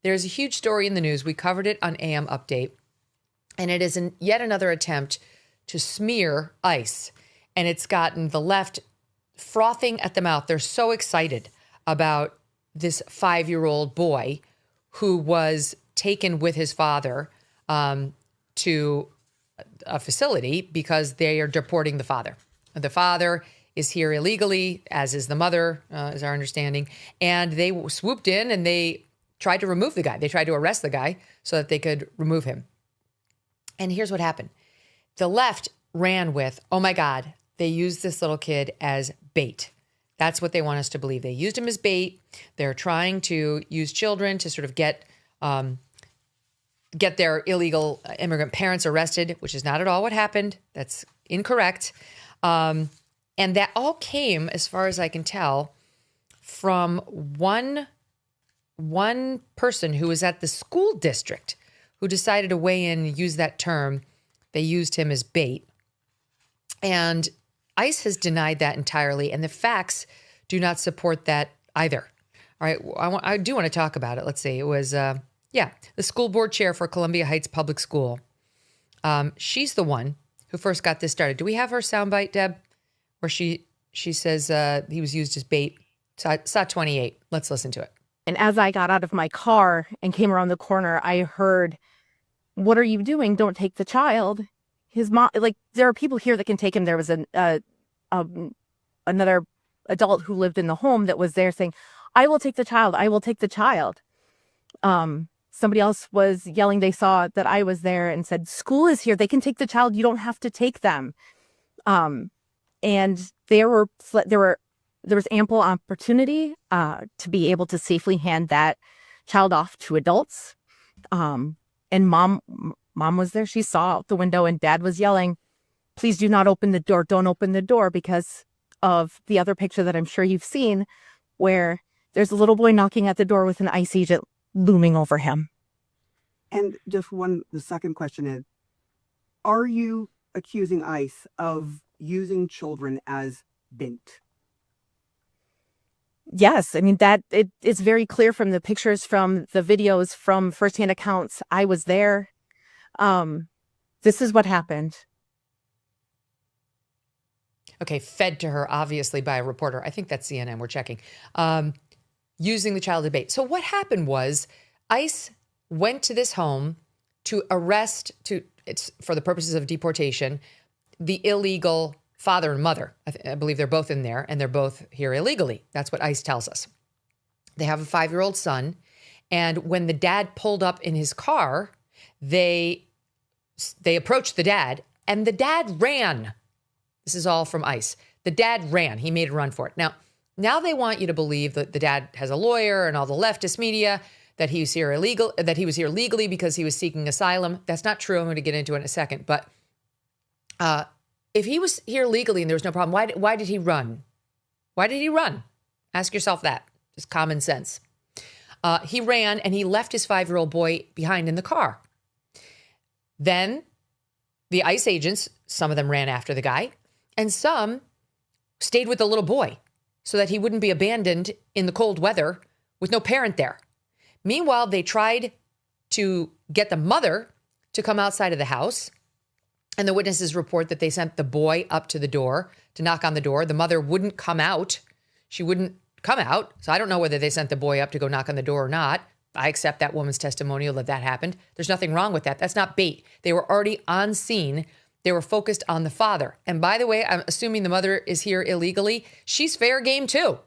there's a huge story in the news. We covered it on AM Update, and it is yet another attempt to smear ICE. And it's gotten the left frothing at the mouth. They're so excited about this 5-year-old boy who was taken with his father to a facility because they are deporting the father. The father is here illegally, as is the mother, is our understanding. And they swooped in and they tried to remove the guy. They tried to arrest the guy so that they could remove him. And here's what happened. The left ran with, oh my God, they used this little kid as bait. That's what they want us to believe. They used him as bait. They're trying to use children to sort of get their illegal immigrant parents arrested, which is not at all what happened. That's incorrect. And that all came, as far as I can tell, from one person who was at the school district who decided to weigh in and use that term. They used him as bait. And ICE has denied that entirely, and the facts do not support that either. All right, I do want to talk about it. Let's see. It was, the school board chair for Columbia Heights Public School. She's the one who first got this started. Do we have her soundbite, Deb? Where she says he was used as bait. Saw 28. Let's listen to it. And as I got out of my car and came around the corner, I heard, "What are you doing? Don't take the child." His mom, like, there are people here that can take him. There was another adult who lived in the home that was there saying, "I will take the child. I will take the child." Somebody else was yelling. They saw that I was there and said, "School is here. They can take the child. You don't have to take them." And there was ample opportunity to be able to safely hand that child off to adults. And mom was there. She saw out the window, and dad was yelling, "Please do not open the door. Don't open the door," because of the other picture that I'm sure you've seen where there's a little boy knocking at the door with an ICE agent looming over him. And just the second question is, are you accusing ICE of using children as bait? Yes. I mean, it's very clear from the pictures, from the videos, from firsthand accounts. I was there. This is what happened. Okay, fed to her, obviously, by a reporter. I think that's CNN, we're checking. Using the child debate. So what happened was ICE went to this home to arrest, it's for the purposes of deportation, the illegal father and mother. I believe they're both in there, and they're both here illegally. That's what ICE tells us. They have a 5-year-old son, and when the dad pulled up in his car, they approached the dad, and the dad ran. This is all from ICE. The dad ran. He made a run for it. Now they want you to believe that the dad has a lawyer and all the leftist media, that he was here legally because he was seeking asylum. That's not true. I'm going to get into it in a second. But if he was here legally and there was no problem, why did he run? Why did he run? Ask yourself that. Just common sense. He ran and he left his 5-year-old boy behind in the car. Then the ICE agents, some of them ran after the guy, and some stayed with the little boy so that he wouldn't be abandoned in the cold weather with no parent there. Meanwhile, they tried to get the mother to come outside of the house, and the witnesses report that they sent the boy up to the door to knock on the door. The mother wouldn't come out. She wouldn't come out. So I don't know whether they sent the boy up to go knock on the door or not. I accept that woman's testimonial that happened. There's nothing wrong with that. That's not bait. They were already on scene. They were focused on the father. And by the way, I'm assuming the mother is here illegally. She's fair game too.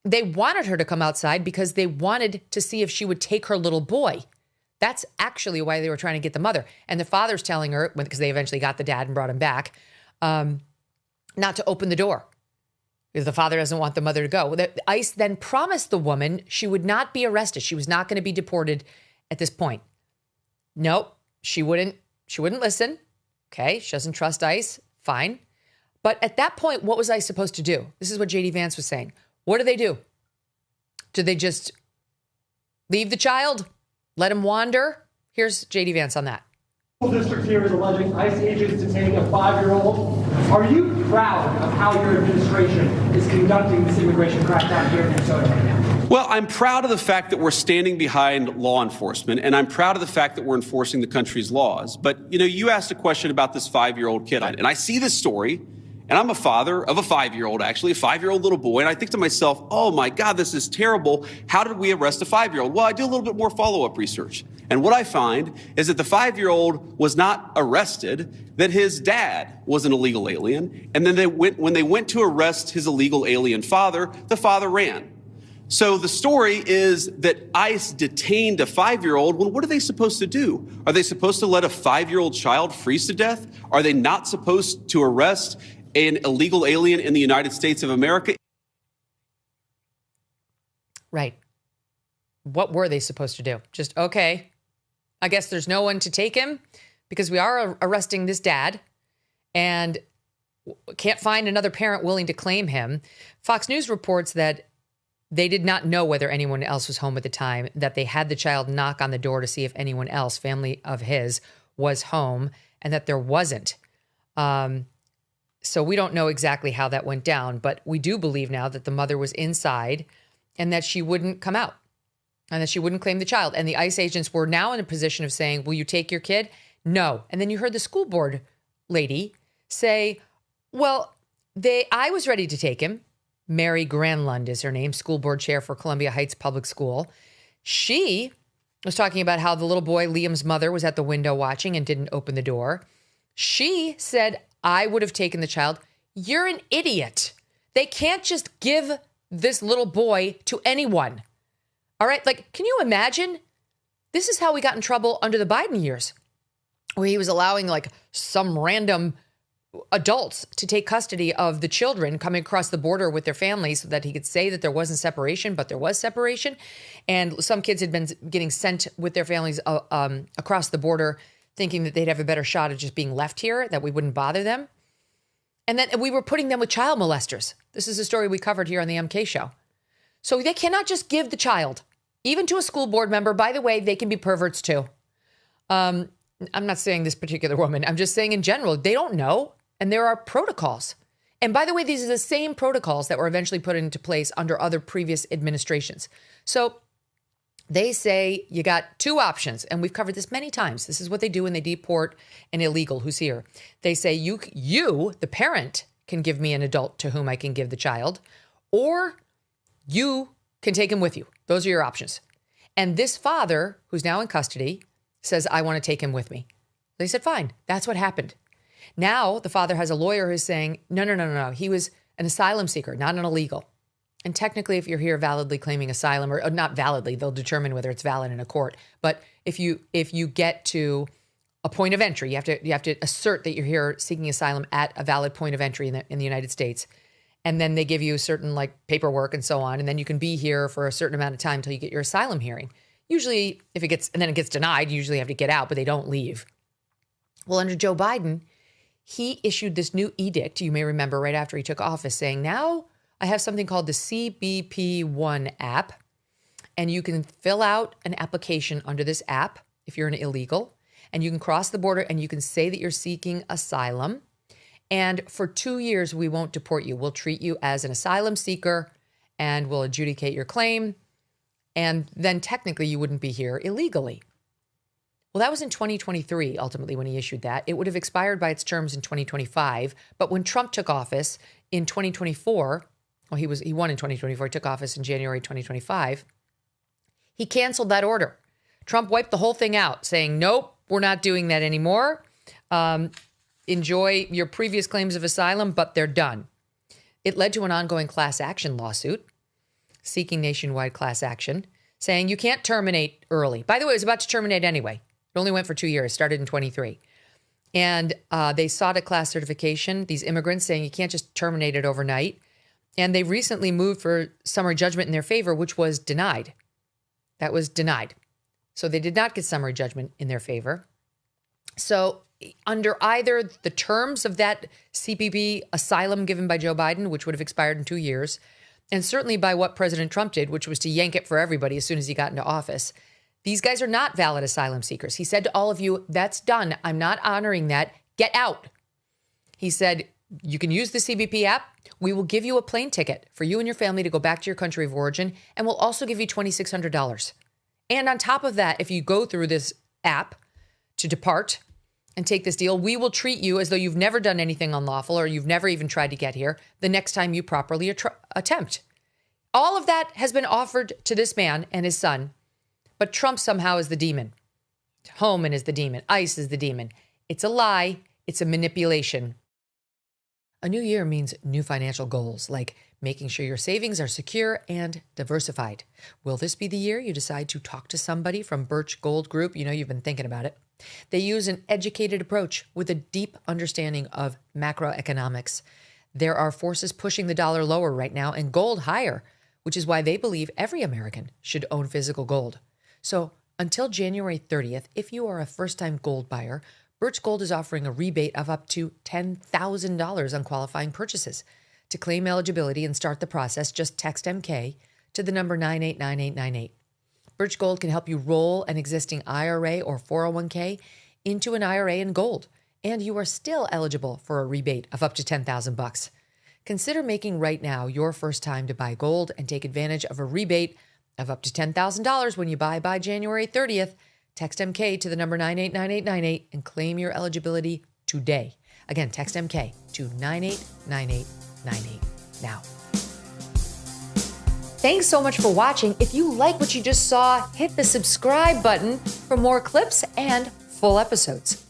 They wanted her to come outside because they wanted to see if she would take her little boy. That's actually why they were trying to get the mother. And the father's telling her, because they eventually got the dad and brought him back, not to open the door. Because the father doesn't want the mother to go. The ICE then promised the woman she would not be arrested. She was not going to be deported at this point. Nope, she wouldn't listen. Okay, she doesn't trust ICE. Fine. But at that point, what was ICE supposed to do? This is what J.D. Vance was saying. What do? Do they just leave the child? Let him wander? Here's J.D. Vance on that. The school district here is alleging ICE agents detaining a 5-year-old. Are you proud of how your administration is conducting this immigration crackdown here in Minnesota right now? Well, I'm proud of the fact that we're standing behind law enforcement, and I'm proud of the fact that we're enforcing the country's laws. But, you asked a question about this 5-year-old kid, and I see this story, and I'm a father of a 5-year-old, actually, a 5-year-old little boy, and I think to myself, oh my God, this is terrible. How did we arrest a 5-year-old? Well, I do a little bit more follow-up research. And what I find is that the 5-year-old was not arrested, that his dad was an illegal alien. And then when they went to arrest his illegal alien father, the father ran. So the story is that ICE detained a 5-year-old. Well, what are they supposed to do? Are they supposed to let a 5-year-old child freeze to death? Are they not supposed to arrest an illegal alien in the United States of America? Right. What were they supposed to do? Just, okay, I guess there's no one to take him because we are arresting this dad and can't find another parent willing to claim him. Fox News reports that they did not know whether anyone else was home at the time, that they had the child knock on the door to see if anyone else, family of his, was home, and that there wasn't. So we don't know exactly how that went down, but we do believe now that the mother was inside and that she wouldn't come out and that she wouldn't claim the child. And the ICE agents were now in a position of saying, will you take your kid? No. And then you heard the school board lady say, well, I was ready to take him. Mary Granlund is her name, school board chair for Columbia Heights Public School. She was talking about how the little boy, Liam's mother, was at the window watching and didn't open the door. She said, I would have taken the child. You're an idiot. They can't just give this little boy to anyone. All right. Like, can you imagine? This is how we got in trouble under the Biden years, where he was allowing like some random adults to take custody of the children coming across the border with their families so that he could say that there wasn't separation, but there was separation. And some kids had been getting sent with their families across the border, thinking that they'd have a better shot at just being left here, that we wouldn't bother them. And then we were putting them with child molesters. This is a story we covered here on the MK Show. So they cannot just give the child, even to a school board member. By the way, they can be perverts too. I'm not saying this particular woman. I'm just saying in general, they don't know. And there are protocols. And by the way, these are the same protocols that were eventually put into place under other previous administrations. So they say you got two options. And we've covered this many times. This is what they do when they deport an illegal who's here. They say, you, the parent, can give me an adult to whom I can give the child, or you can take him with you. Those are your options. And this father, who's now in custody, says, I want to take him with me. They said, fine. That's what happened. Now the father has a lawyer who's saying, no. He was an asylum seeker, not an illegal. And technically, if you're here validly claiming asylum, or not validly, they'll determine whether it's valid in a court. But if you get to a point of entry, you have to assert that you're here seeking asylum at a valid point of entry in the United States. And then they give you certain like paperwork and so on. And then you can be here for a certain amount of time until you get your asylum hearing. Usually if it gets denied, you usually have to get out, but they don't leave. Well, under Joe Biden, he issued this new edict, you may remember, right after he took office, saying, now I have something called the CBP-1 app, and you can fill out an application under this app if you're an illegal, and you can cross the border and you can say that you're seeking asylum. And for 2 years, we won't deport you. We'll treat you as an asylum seeker and we'll adjudicate your claim. And then technically you wouldn't be here illegally. Well, that was in 2023, ultimately, when he issued that. It would have expired by its terms in 2025. But when Trump took office in 2024, well, he won in 2024, he took office in January 2025, he canceled that order. Trump wiped the whole thing out, saying, nope, we're not doing that anymore. Enjoy your previous claims of asylum, but they're done. It led to an ongoing class action lawsuit, seeking nationwide class action, saying you can't terminate early. By the way, it was about to terminate anyway. It only went for 2 years, started in 23. And they sought a class certification, these immigrants, saying you can't just terminate it overnight. And they recently moved for summary judgment in their favor, which was denied. That was denied. So they did not get summary judgment in their favor. So under either the terms of that CBP asylum given by Joe Biden, which would have expired in 2 years, and certainly by what President Trump did, which was to yank it for everybody as soon as he got into office, these guys are not valid asylum seekers. He said to all of you, that's done. I'm not honoring that. Get out. He said, You can use the CBP app. We will give you a plane ticket for you and your family to go back to your country of origin, and we'll also give you $2,600. And on top of that, if you go through this app to depart and take this deal, we will treat you as though you've never done anything unlawful or you've never even tried to get here the next time you properly attempt. All of that has been offered to this man and his son, but Trump somehow is the demon. Homan is the demon. ICE is the demon. It's a lie. It's a manipulation. A new year means new financial goals, like making sure your savings are secure and diversified. Will this be the year you decide to talk to somebody from Birch Gold Group? You know, you've been thinking about it. They use an educated approach with a deep understanding of macroeconomics. There are forces pushing the dollar lower right now and gold higher, which is why they believe every American should own physical gold. So until January 30th, if you are a first-time gold buyer, Birch Gold is offering a rebate of up to $10,000 on qualifying purchases. To claim eligibility and start the process, just text MK to the number 989898. Birch Gold can help you roll an existing IRA or 401k into an IRA in gold, and you are still eligible for a rebate of up to $10,000. Consider making right now your first time to buy gold and take advantage of a rebate of up to $10,000 when you buy by January 30th. Text MK to the number 989898 and claim your eligibility today. Again, text MK to 989898 now. Thanks so much for watching. If you like what you just saw, hit the subscribe button for more clips and full episodes.